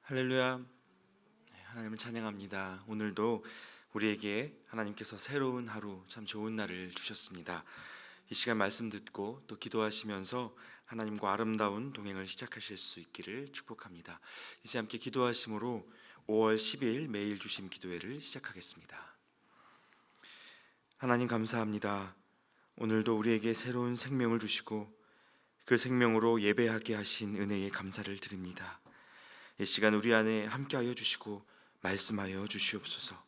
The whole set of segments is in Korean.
할렐루야. 하나님을 찬양합니다. 오늘도 우리에게 하나님께서 새로운 하루, 참 좋은 날을 주셨습니다. 이 시간 말씀 듣고 또 기도하시면서 하나님과 아름다운 동행을 시작하실 수 있기를 축복합니다. 이제 함께 기도하심으로 5월 10일 매일 주심 기도회를 시작하겠습니다. 하나님 감사합니다. 오늘도 우리에게 새로운 생명을 주시고 그 생명으로 예배하게 하신 은혜에 감사를 드립니다. 이 시간 우리 안에 함께하여 주시고 말씀하여 주시옵소서.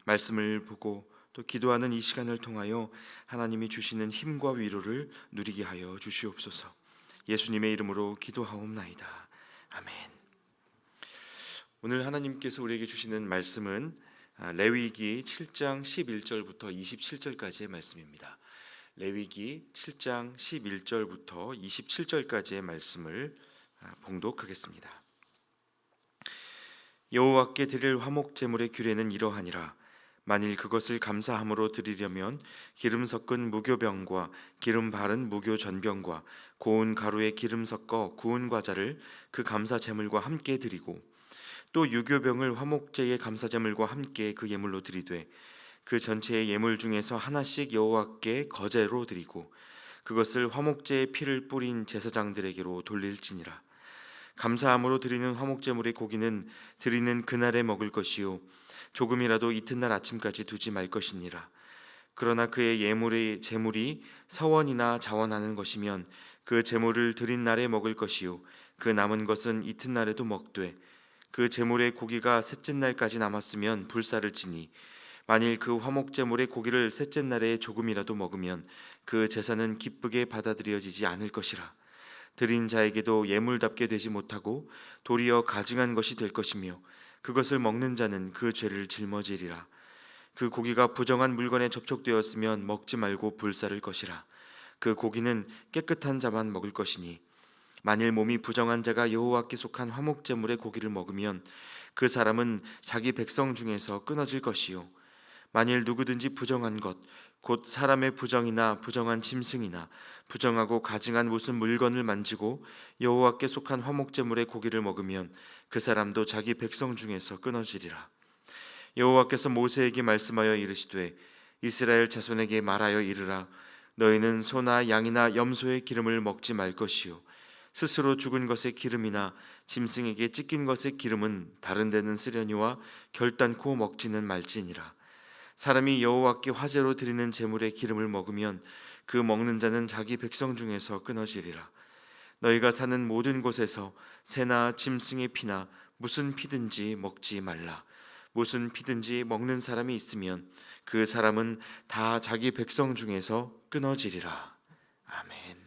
말씀을 보고 또 기도하는 이 시간을 통하여 하나님이 주시는 힘과 위로를 누리게 하여 주시옵소서. 예수님의 이름으로 기도하옵나이다. 아멘. 오늘 하나님께서 우리에게 주시는 말씀은 레위기 7장 11절부터 27절까지의 말씀입니다. 레위기 7장 11절부터 27절까지의 말씀을 봉독하겠습니다. 여호와께 드릴 화목 제물의 규례는 이러하니라. 만일 그것을 감사함으로 드리려면 기름 섞은 무교병과 기름 바른 무교 전병과 고운 가루에 기름 섞어 구운 과자를 그 감사 제물과 함께 드리고 또 유교병을 화목제의 감사 제물과 함께 그 예물로 드리되 그 전체의 예물 중에서 하나씩 여호와께 거제로 드리고 그것을 화목제의 피를 뿌린 제사장들에게로 돌릴지니라. 감사함으로 드리는 화목제물의 고기는 드리는 그날에 먹을 것이요 조금이라도 이튿날 아침까지 두지 말 것이니라. 그러나 그의 예물의 제물이 서원이나 자원하는 것이면 그 제물을 드린 날에 먹을 것이요 그 남은 것은 이튿날에도 먹되 그 제물의 고기가 셋째 날까지 남았으면 불사를 지니 만일 그 화목제물의 고기를 셋째 날에 조금이라도 먹으면 그 제사는 기쁘게 받아들여지지 않을 것이라. 드린 자에게도 예물답게 되지 못하고 도리어 가증한 것이 될 것이며 그것을 먹는 자는 그 죄를 짊어지리라. 그 고기가 부정한 물건에 접촉되었으면 먹지 말고 불사를 것이라. 그 고기는 깨끗한 자만 먹을 것이니 만일 몸이 부정한 자가 여호와께 속한 화목제물의 고기를 먹으면 그 사람은 자기 백성 중에서 끊어질 것이요 만일 누구든지 부정한 것 곧 사람의 부정이나 부정한 짐승이나 부정하고 가증한 무슨 물건을 만지고 여호와께 속한 화목제물의 고기를 먹으면 그 사람도 자기 백성 중에서 끊어지리라. 여호와께서 모세에게 말씀하여 이르시되 이스라엘 자손에게 말하여 이르라. 너희는 소나 양이나 염소의 기름을 먹지 말 것이요 스스로 죽은 것의 기름이나 짐승에게 찢긴 것의 기름은 다른 데는 쓰려니와 결단코 먹지는 말지니라. 사람이 여호와께 화제로 드리는 제물의 기름을 먹으면 그 먹는 자는 자기 백성 중에서 끊어지리라. 너희가 사는 모든 곳에서 새나 짐승의 피나 무슨 피든지 먹지 말라. 무슨 피든지 먹는 사람이 있으면 그 사람은 다 자기 백성 중에서 끊어지리라. 아멘.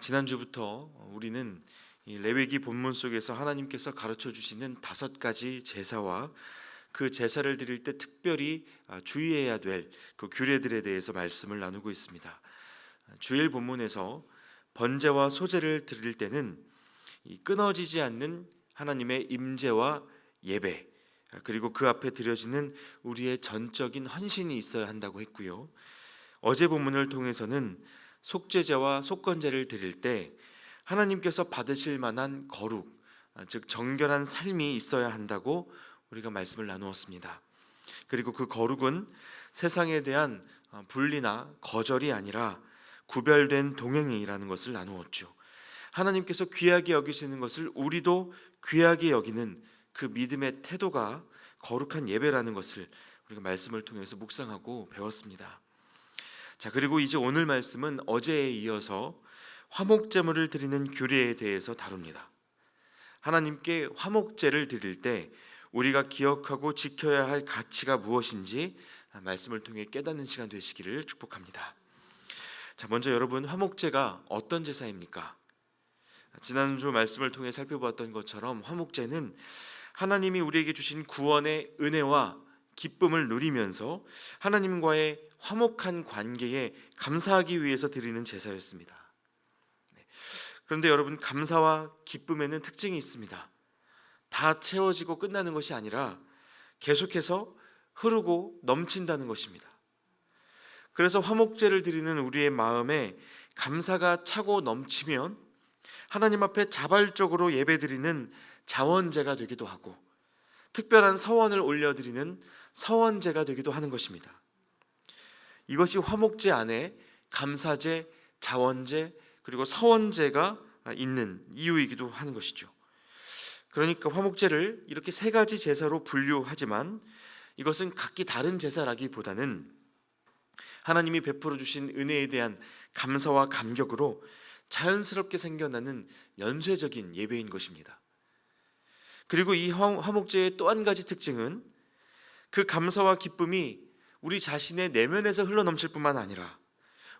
지난주부터 우리는 이 레위기 본문 속에서 하나님께서 가르쳐 주시는 5가지 제사와 그 제사를 드릴 때 특별히 주의해야 될 그 규례들에 대해서 말씀을 나누고 있습니다. 주일 본문에서 번제와 소제를 드릴 때는 이 끊어지지 않는 하나님의 임재와 예배 그리고 그 앞에 드려지는 우리의 전적인 헌신이 있어야 한다고 했고요. 어제 본문을 통해서는 속죄제와 속건제를 드릴 때 하나님께서 받으실 만한 거룩 즉 정결한 삶이 있어야 한다고 우리가 말씀을 나누었습니다. 그리고 그 거룩은 세상에 대한 분리나 거절이 아니라 구별된 동행이라는 것을 나누었죠. 하나님께서 귀하게 여기시는 것을 우리도 귀하게 여기는 그 믿음의 태도가 거룩한 예배라는 것을 우리가 말씀을 통해서 묵상하고 배웠습니다. 자, 그리고 이제 오늘 말씀은 어제에 이어서 화목제물을 드리는 규례에 대해서 다룹니다. 하나님께 화목제를 드릴 때 우리가 기억하고 지켜야 할 가치가 무엇인지 말씀을 통해 깨닫는 시간 되시기를 축복합니다. 자, 먼저 여러분, 화목제가 어떤 제사입니까? 지난주 말씀을 통해 살펴보았던 것처럼 화목제는 하나님이 우리에게 주신 구원의 은혜와 기쁨을 누리면서 하나님과의 화목한 관계에 감사하기 위해서 드리는 제사였습니다. 그런데 여러분, 감사와 기쁨에는 특징이 있습니다. 다 채워지고 끝나는 것이 아니라 계속해서 흐르고 넘친다는 것입니다. 그래서 화목제를 드리는 우리의 마음에 감사가 차고 넘치면 하나님 앞에 자발적으로 예배드리는 자원제가 되기도 하고 특별한 서원을 올려드리는 서원제가 되기도 하는 것입니다. 이것이 화목제 안에 감사제, 자원제, 그리고 서원제가 있는 이유이기도 하는 것이죠. 그러니까 화목제를 이렇게 세 가지 제사로 분류하지만 이것은 각기 다른 제사라기보다는 하나님이 베풀어 주신 은혜에 대한 감사와 감격으로 자연스럽게 생겨나는 연쇄적인 예배인 것입니다. 그리고 이 화목제의 또 한 가지 특징은 그 감사와 기쁨이 우리 자신의 내면에서 흘러넘칠 뿐만 아니라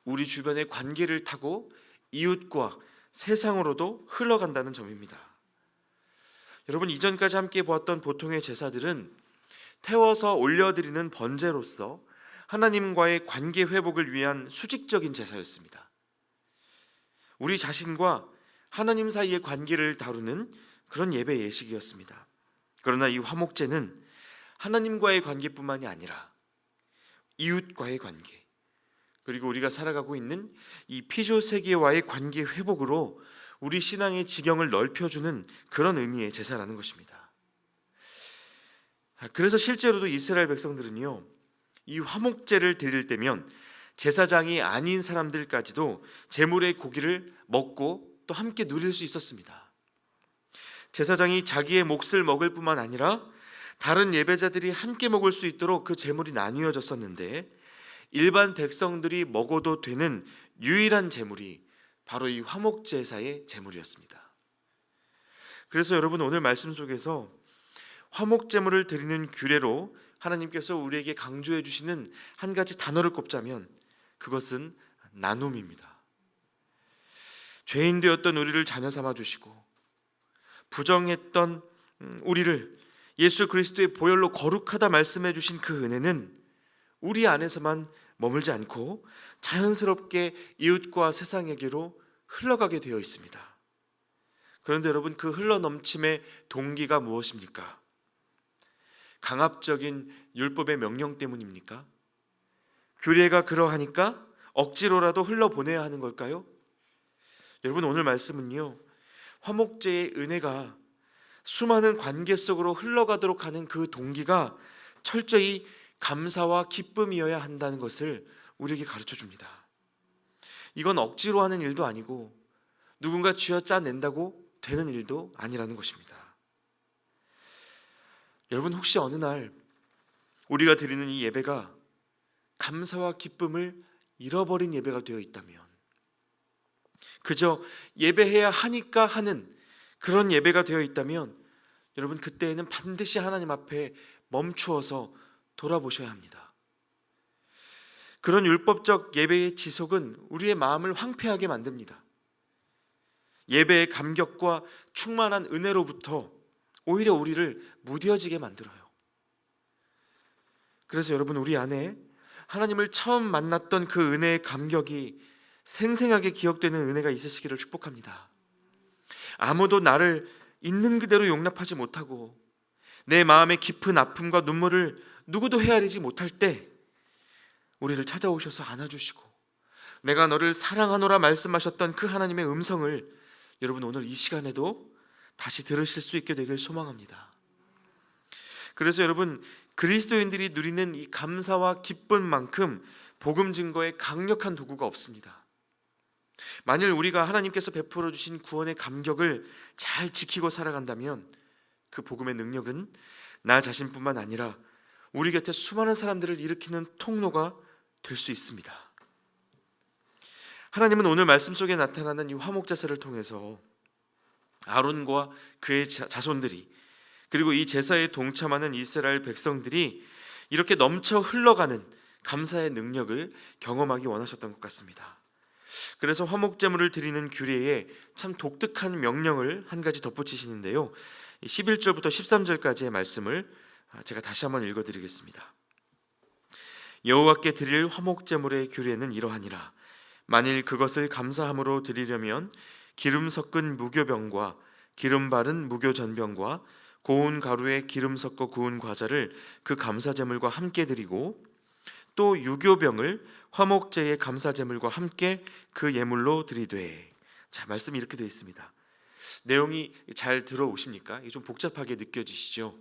우리 주변의 관계를 타고 이웃과 세상으로도 흘러간다는 점입니다. 여러분, 이전까지 함께 보았던 보통의 제사들은 태워서 올려드리는 번제로서 하나님과의 관계 회복을 위한 수직적인 제사였습니다. 우리 자신과 하나님 사이의 관계를 다루는 그런 예배 예식이었습니다. 그러나 이 화목제는 하나님과의 관계뿐만이 아니라 이웃과의 관계, 그리고 우리가 살아가고 있는 이 피조 세계와의 관계 회복으로 우리 신앙의 지경을 넓혀주는 그런 의미의 제사라는 것입니다. 그래서 실제로도 이스라엘 백성들은요, 이 화목제를 드릴 때면 제사장이 아닌 사람들까지도 제물의 고기를 먹고 또 함께 누릴 수 있었습니다. 제사장이 자기의 몫을 먹을 뿐만 아니라 다른 예배자들이 함께 먹을 수 있도록 그 제물이 나뉘어졌었는데 일반 백성들이 먹어도 되는 유일한 제물이 바로 이 화목제사의 제물이었습니다. 그래서 여러분, 오늘 말씀 속에서 화목제물을 드리는 규례로 하나님께서 우리에게 강조해 주시는 한 가지 단어를 꼽자면 그것은 나눔입니다. 죄인 되었던 우리를 자녀 삼아 주시고 부정했던 우리를 예수 그리스도의 보혈로 거룩하다 말씀해 주신 그 은혜는 우리 안에서만 머물지 않고 자연스럽게 이웃과 세상에게로 흘러가게 되어 있습니다. 그런데 여러분, 그 흘러넘침의 동기가 무엇입니까? 강압적인 율법의 명령 때문입니까? 규례가 그러하니까 억지로라도 흘러보내야 하는 걸까요? 여러분, 오늘 말씀은요, 화목제의 은혜가 수많은 관계 속으로 흘러가도록 하는 그 동기가 철저히 감사와 기쁨이어야 한다는 것을 우리에게 가르쳐 줍니다. 이건 억지로 하는 일도 아니고 누군가 쥐어짜낸다고 되는 일도 아니라는 것입니다. 여러분, 혹시 어느 날 우리가 드리는 이 예배가 감사와 기쁨을 잃어버린 예배가 되어 있다면, 그저 예배해야 하니까 하는 그런 예배가 되어 있다면 여러분, 그때에는 반드시 하나님 앞에 멈추어서 돌아보셔야 합니다. 그런 율법적 예배의 지속은 우리의 마음을 황폐하게 만듭니다. 예배의 감격과 충만한 은혜로부터 오히려 우리를 무뎌지게 만들어요. 그래서 여러분, 우리 안에 하나님을 처음 만났던 그 은혜의 감격이 생생하게 기억되는 은혜가 있으시기를 축복합니다. 아무도 나를 있는 그대로 용납하지 못하고 내 마음의 깊은 아픔과 눈물을 누구도 헤아리지 못할 때 우리를 찾아오셔서 안아주시고 내가 너를 사랑하노라 말씀하셨던 그 하나님의 음성을 여러분, 오늘 이 시간에도 다시 들으실 수 있게 되길 소망합니다. 그래서 여러분, 그리스도인들이 누리는 이 감사와 기쁨만큼 복음 증거에 강력한 도구가 없습니다. 만일 우리가 하나님께서 베풀어 주신 구원의 감격을 잘 지키고 살아간다면 그 복음의 능력은 나 자신뿐만 아니라 우리 곁에 수많은 사람들을 일으키는 통로가 될 수 있습니다. 하나님은 오늘 말씀 속에 나타나는 이 화목제사를 통해서 아론과 그의 자손들이, 그리고 이 제사에 동참하는 이스라엘 백성들이 이렇게 넘쳐 흘러가는 감사의 능력을 경험하기 원하셨던 것 같습니다. 그래서 화목제물을 드리는 규례에 참 독특한 명령을 한 가지 덧붙이시는데요, 11절부터 13절까지의 말씀을 제가 다시 한번 읽어드리겠습니다. 여호와께 드릴 화목제물의 규례는 이러하니라. 만일 그것을 감사함으로 드리려면 기름 섞은 무교병과 기름 바른 무교전병과 고운 가루에 기름 섞어 구운 과자를 그 감사제물과 함께 드리고 또 유교병을 화목제의 감사제물과 함께 그 예물로 드리되. 자, 말씀이 이렇게 되어 있습니다. 내용이 잘 들어오십니까? 이게 좀 복잡하게 느껴지시죠?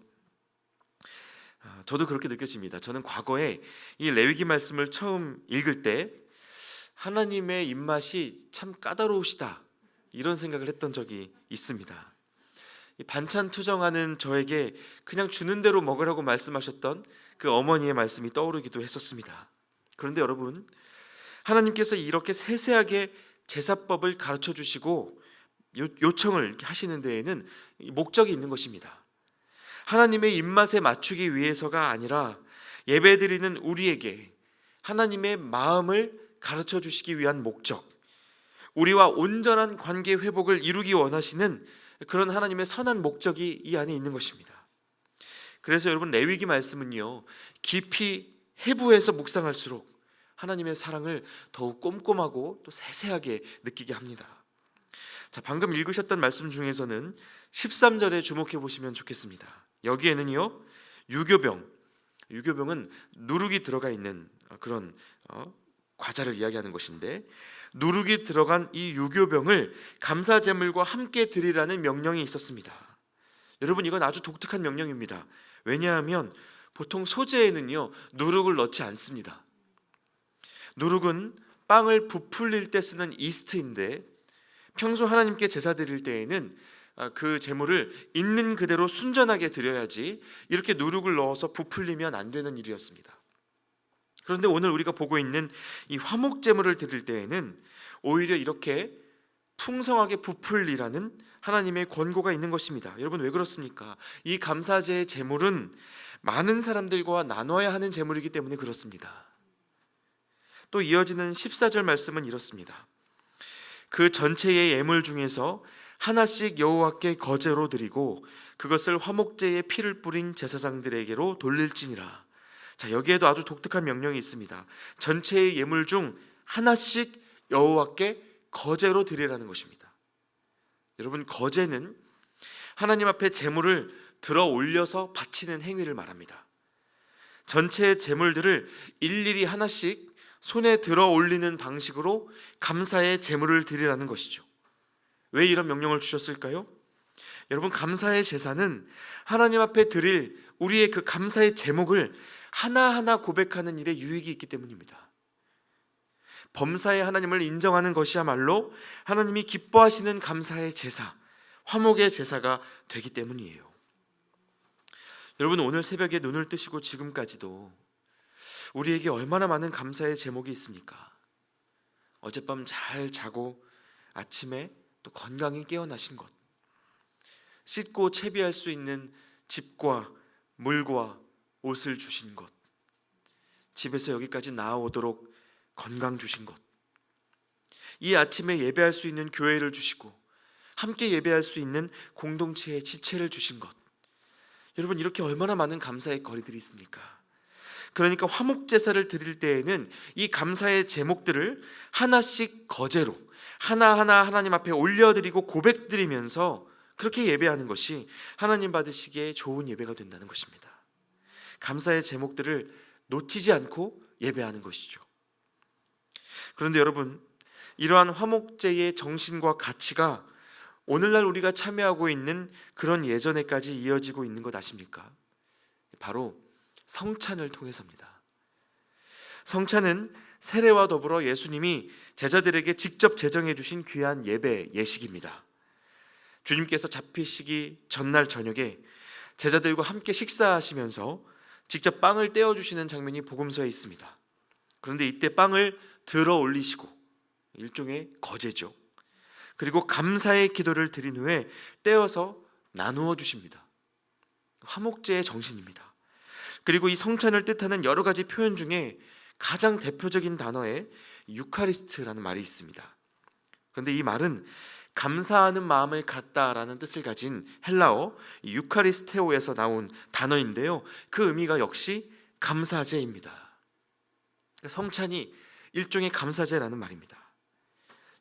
저도 그렇게 느껴집니다. 저는 과거에 이 레위기 말씀을 처음 읽을 때 하나님의 입맛이 참 까다로우시다, 이런 생각을 했던 적이 있습니다. 이 반찬 투정하는 저에게 그냥 주는 대로 먹으라고 말씀하셨던 그 어머니의 말씀이 떠오르기도 했었습니다. 그런데 여러분, 하나님께서 이렇게 세세하게 제사법을 가르쳐 주시고 요청을 하시는 데에는 목적이 있는 것입니다. 하나님의 입맛에 맞추기 위해서가 아니라 예배드리는 우리에게 하나님의 마음을 가르쳐 주시기 위한 목적, 우리와 온전한 관계 회복을 이루기 원하시는 그런 하나님의 선한 목적이 이 안에 있는 것입니다. 그래서 여러분, 레위기 말씀은요, 깊이 해부해서 묵상할수록 하나님의 사랑을 더욱 꼼꼼하고 또 세세하게 느끼게 합니다. 자, 방금 읽으셨던 말씀 중에서는 13절에 주목해 보시면 좋겠습니다. 여기에는요, 유교병은 누룩이 들어가 있는 그런 과자를 이야기하는 것인데, 누룩이 들어간 이 유교병을 감사제물과 함께 드리라는 명령이 있었습니다. 여러분, 이건 아주 독특한 명령입니다. 왜냐하면 보통 소제에는요, 누룩을 넣지 않습니다. 누룩은 빵을 부풀릴 때 쓰는 이스트인데, 평소 하나님께 제사 드릴 때에는 그 제물을 있는 그대로 순전하게 드려야지 이렇게 누룩을 넣어서 부풀리면 안 되는 일이었습니다. 그런데 오늘 우리가 보고 있는 이 화목제물을 드릴 때에는 오히려 이렇게 풍성하게 부풀리라는 하나님의 권고가 있는 것입니다. 여러분, 왜 그렇습니까? 이 감사제의 제물은 많은 사람들과 나눠야 하는 제물이기 때문에 그렇습니다. 또 이어지는 14절 말씀은 이렇습니다. 그 전체의 예물 중에서 하나씩 여호와께 거제로 드리고 그것을 화목제의 피를 뿌린 제사장들에게로 돌릴지니라. 자, 여기에도 아주 독특한 명령이 있습니다. 전체의 예물 중 하나씩 여호와께 거제로 드리라는 것입니다. 여러분, 거제는 하나님 앞에 제물을 들어 올려서 바치는 행위를 말합니다. 전체의 제물들을 일일이 하나씩 손에 들어 올리는 방식으로 감사의 제물을 드리라는 것이죠. 왜 이런 명령을 주셨을까요? 여러분, 감사의 제사는 하나님 앞에 드릴 우리의 그 감사의 제목을 하나하나 고백하는 일에 유익이 있기 때문입니다. 범사의 하나님을 인정하는 것이야말로 하나님이 기뻐하시는 감사의 제사, 화목의 제사가 되기 때문이에요. 여러분, 오늘 새벽에 눈을 뜨시고 지금까지도 우리에게 얼마나 많은 감사의 제목이 있습니까? 어젯밤 잘 자고 아침에 또 건강히 깨어나신 것, 씻고 채비할 수 있는 집과 물과 옷을 주신 것, 집에서 여기까지 나아오도록 건강 주신 것, 이 아침에 예배할 수 있는 교회를 주시고 함께 예배할 수 있는 공동체의 지체를 주신 것, 여러분, 이렇게 얼마나 많은 감사의 거리들이 있습니까? 그러니까 화목제사를 드릴 때에는 이 감사의 제목들을 하나씩 거제로 하나하나 하나님 앞에 올려드리고 고백드리면서 그렇게 예배하는 것이 하나님 받으시기에 좋은 예배가 된다는 것입니다. 감사의 제목들을 놓치지 않고 예배하는 것이죠. 그런데 여러분, 이러한 화목제의 정신과 가치가 오늘날 우리가 참여하고 있는 그런 예전에까지 이어지고 있는 것 아십니까? 바로 성찬을 통해서입니다. 성찬은 세례와 더불어 예수님이 제자들에게 직접 제정해 주신 귀한 예배 예식입니다. 주님께서 잡히시기 전날 저녁에 제자들과 함께 식사하시면서 직접 빵을 떼어 주시는 장면이 복음서에 있습니다. 그런데 이때 빵을 들어 올리시고, 일종의 거제죠, 그리고 감사의 기도를 드린 후에 떼어서 나누어 주십니다. 화목제의 정신입니다. 그리고 이 성찬을 뜻하는 여러 가지 표현 중에 가장 대표적인 단어에 유카리스트라는 말이 있습니다. 그런데 이 말은 감사하는 마음을 갖다라는 뜻을 가진 헬라어 유카리스테오에서 나온 단어인데요, 그 의미가 역시 감사제입니다. 성찬이 일종의 감사제라는 말입니다.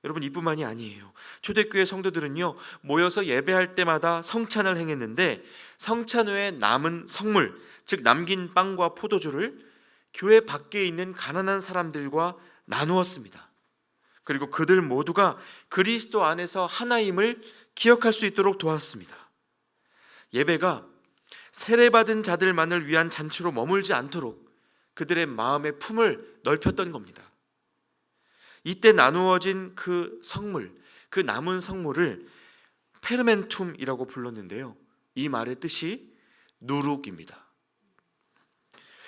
여러분, 이뿐만이 아니에요. 초대교회 성도들은요, 모여서 예배할 때마다 성찬을 행했는데 성찬 후에 남은 성물, 즉 남긴 빵과 포도주를 교회 밖에 있는 가난한 사람들과 나누었습니다. 그리고 그들 모두가 그리스도 안에서 하나임을 기억할 수 있도록 도왔습니다. 예배가 세례받은 자들만을 위한 잔치로 머물지 않도록 그들의 마음의 품을 넓혔던 겁니다. 이때 나누어진 그 성물, 그 남은 성물을 페르멘툼이라고 불렀는데요, 이 말의 뜻이 누룩입니다.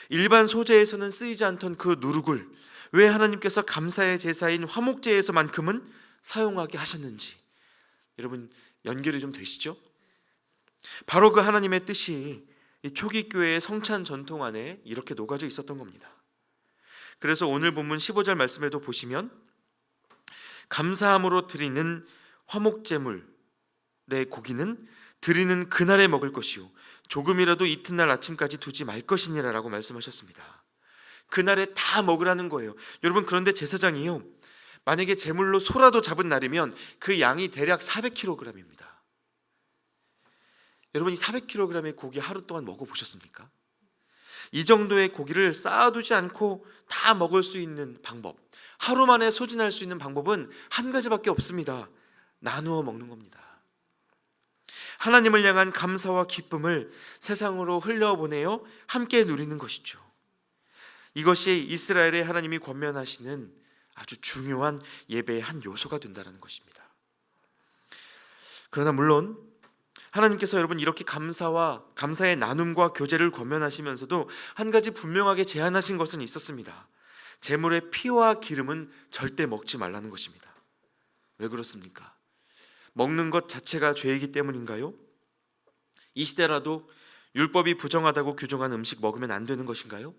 일반 소재에서는 쓰이지 않던 그 누룩을 왜 하나님께서 감사의 제사인 화목제에서만큼은 사용하게 하셨는지 여러분, 연결이 좀 되시죠? 바로 그 하나님의 뜻이 이 초기 교회의 성찬 전통 안에 이렇게 녹아져 있었던 겁니다. 그래서 오늘 본문 15절 말씀에도 보시면 감사함으로 드리는 화목제물의 고기는 드리는 그날에 먹을 것이요 조금이라도 이튿날 아침까지 두지 말 것이니라 라고 말씀하셨습니다. 그날에 다 먹으라는 거예요. 여러분, 그런데 제사장이요, 만약에 제물로 소라도 잡은 날이면 그 양이 대략 400kg입니다. 여러분, 이 400kg의 고기 하루 동안 먹어보셨습니까? 이 정도의 고기를 쌓아두지 않고 다 먹을 수 있는 방법, 하루 만에 소진할 수 있는 방법은 한 가지밖에 없습니다. 나누어 먹는 겁니다. 하나님을 향한 감사와 기쁨을 세상으로 흘려보내어 함께 누리는 것이죠. 이것이 이스라엘의 하나님이 권면하시는 아주 중요한 예배의 한 요소가 된다는 것입니다. 그러나 물론 하나님께서 여러분 이렇게 감사의 나눔과 교제를 권면하시면서도 한 가지 분명하게 제안하신 것은 있었습니다. 제물의 피와 기름은 절대 먹지 말라는 것입니다. 왜 그렇습니까? 먹는 것 자체가 죄이기 때문인가요? 이 시대라도 율법이 부정하다고 규정한 음식 먹으면 안 되는 것인가요?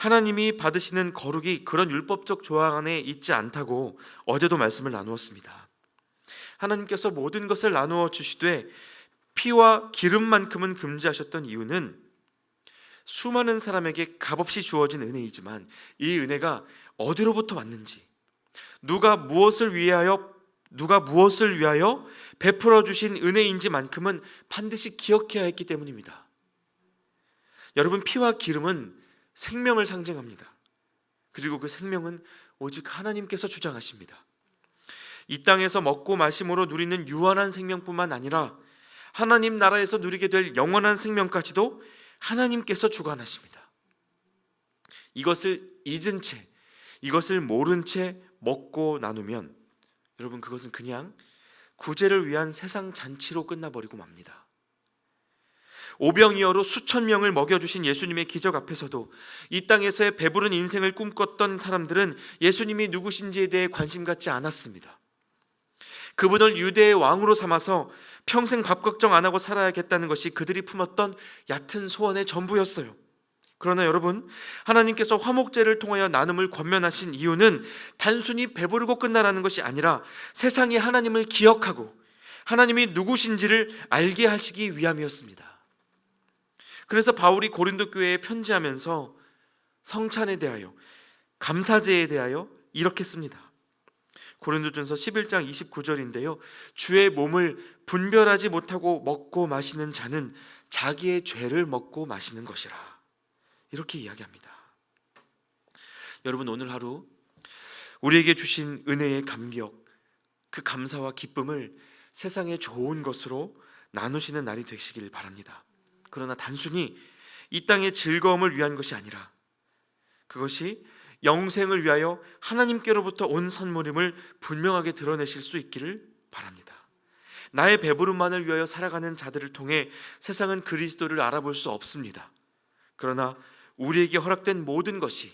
하나님이 받으시는 거룩이 그런 율법적 조항 안에 있지 않다고 어제도 말씀을 나누었습니다. 하나님께서 모든 것을 나누어 주시되 피와 기름만큼은 금지하셨던 이유는 수많은 사람에게 값없이 주어진 은혜이지만 이 은혜가 어디로부터 왔는지, 누가 무엇을 위하여 베풀어 주신 은혜인지만큼은 반드시 기억해야 했기 때문입니다. 여러분, 피와 기름은 생명을 상징합니다. 그리고 그 생명은 오직 하나님께서 주장하십니다. 이 땅에서 먹고 마심으로 누리는 유한한 생명뿐만 아니라 하나님 나라에서 누리게 될 영원한 생명까지도 하나님께서 주관하십니다. 이것을 잊은 채, 이것을 모른 채 먹고 나누면 여러분, 그것은 그냥 구제를 위한 세상 잔치로 끝나버리고 맙니다. 오병이어로 수천 명을 먹여주신 예수님의 기적 앞에서도 이 땅에서의 배부른 인생을 꿈꿨던 사람들은 예수님이 누구신지에 대해 관심 갖지 않았습니다. 그분을 유대의 왕으로 삼아서 평생 밥 걱정 안 하고 살아야겠다는 것이 그들이 품었던 얕은 소원의 전부였어요. 그러나 여러분, 하나님께서 화목제를 통하여 나눔을 권면하신 이유는 단순히 배부르고 끝나라는 것이 아니라 세상이 하나님을 기억하고 하나님이 누구신지를 알게 하시기 위함이었습니다. 그래서 바울이 고린도 교회에 편지하면서 성찬에 대하여, 감사제에 대하여 이렇게 씁니다. 고린도전서 11장 29절인데요. 주의 몸을 분별하지 못하고 먹고 마시는 자는 자기의 죄를 먹고 마시는 것이라. 이렇게 이야기합니다. 여러분, 오늘 하루 우리에게 주신 은혜의 감격, 그 감사와 기쁨을 세상의 좋은 것으로 나누시는 날이 되시길 바랍니다. 그러나 단순히 이 땅의 즐거움을 위한 것이 아니라 그것이 영생을 위하여 하나님께로부터 온 선물임을 분명하게 드러내실 수 있기를 바랍니다. 나의 배부름만을 위하여 살아가는 자들을 통해 세상은 그리스도를 알아볼 수 없습니다. 그러나 우리에게 허락된 모든 것이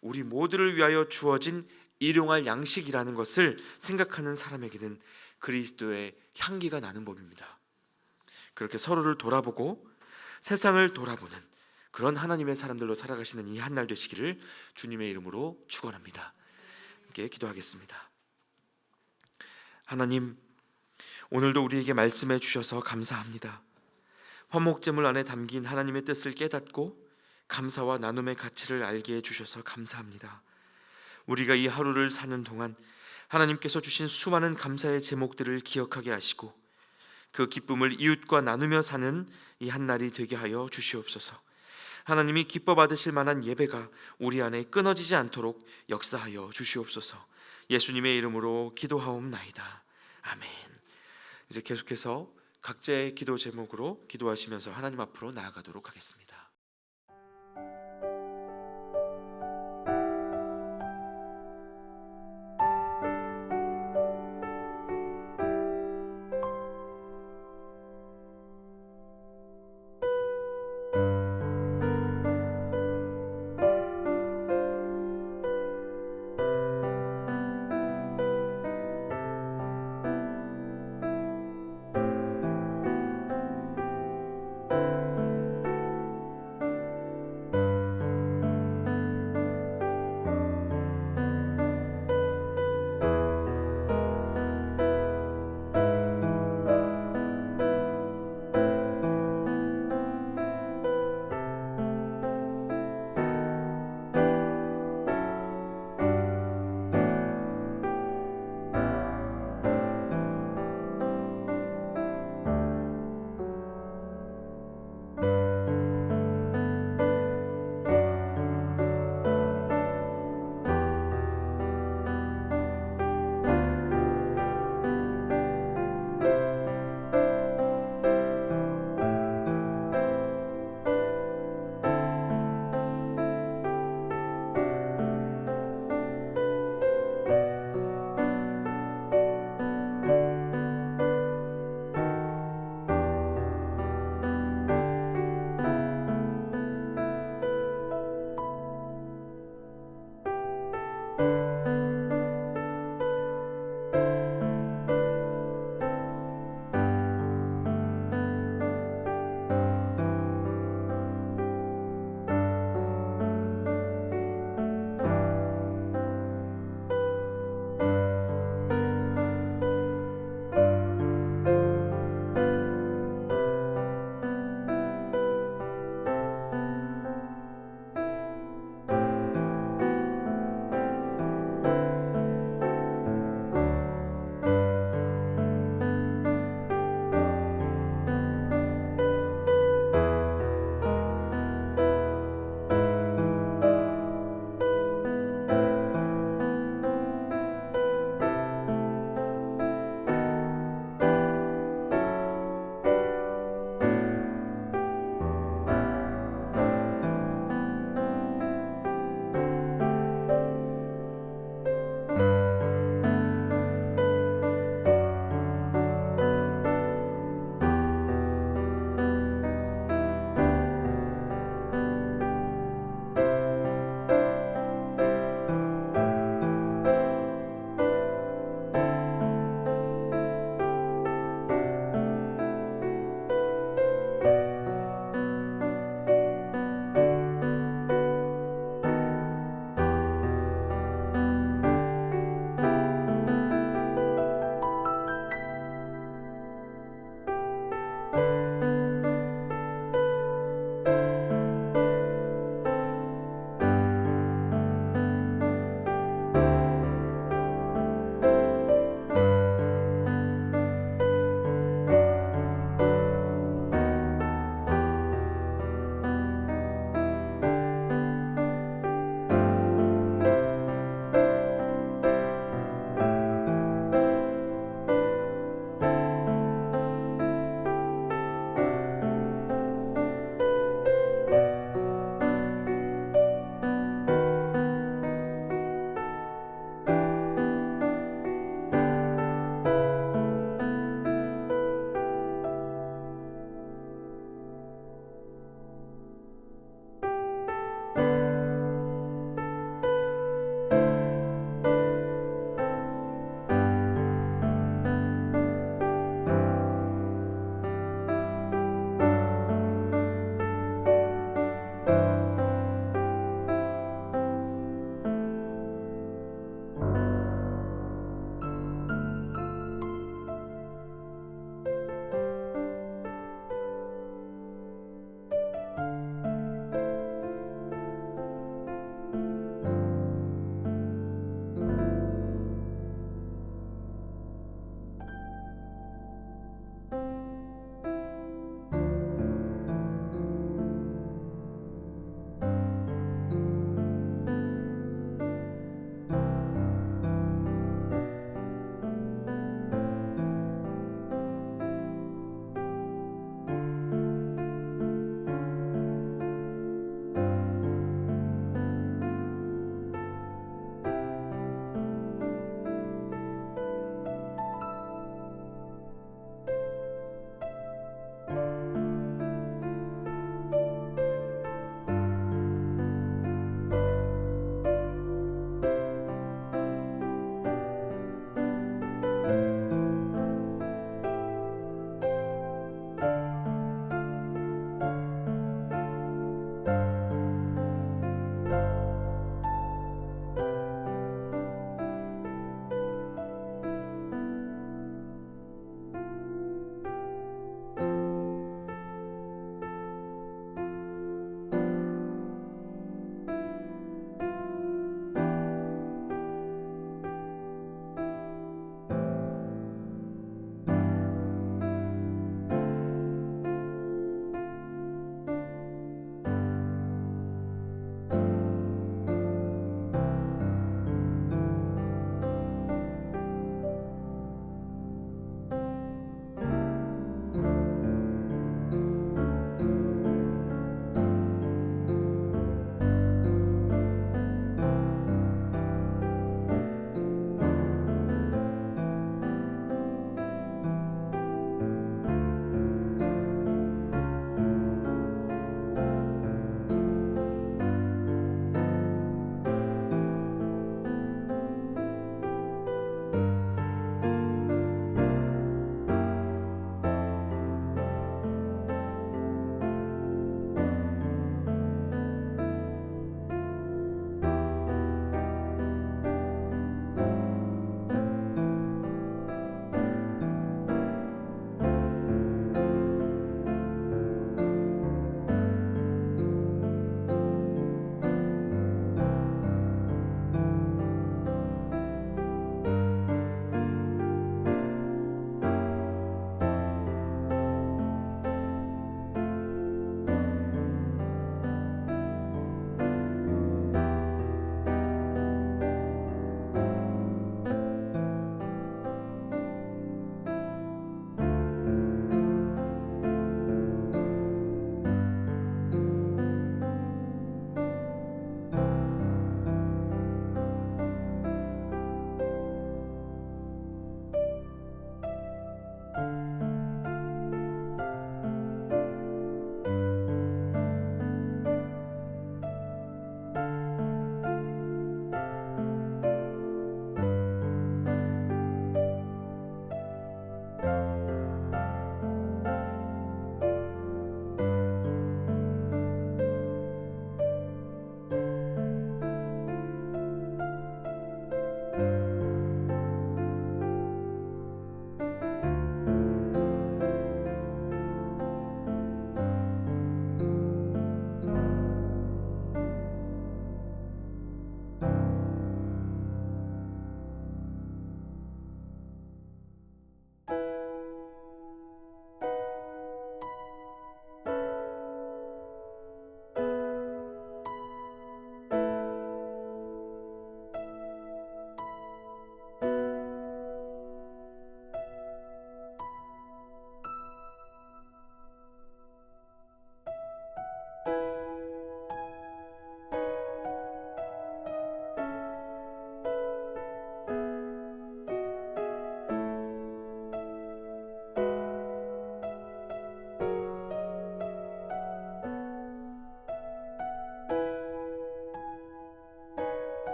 우리 모두를 위하여 주어진 일용할 양식이라는 것을 생각하는 사람에게는 그리스도의 향기가 나는 법입니다. 그렇게 서로를 돌아보고 세상을 돌아보는 그런 하나님의 사람들로 살아가시는 이 한 날 되시기를 주님의 이름으로 축원합니다. 함께 기도하겠습니다. 하나님, 오늘도 우리에게 말씀해 주셔서 감사합니다. 화목제물 안에 담긴 하나님의 뜻을 깨닫고 감사와 나눔의 가치를 알게 해 주셔서 감사합니다. 우리가 이 하루를 사는 동안 하나님께서 주신 수많은 감사의 제목들을 기억하게 하시고 그 기쁨을 이웃과 나누며 사는 이 한날이 되게 하여 주시옵소서. 하나님이 기뻐 받으실 만한 예배가 우리 안에 끊어지지 않도록 역사하여 주시옵소서. 예수님의 이름으로 기도하옵나이다. 아멘. 이제 계속해서 각자의 기도 제목으로 기도하시면서 하나님 앞으로 나아가도록 하겠습니다.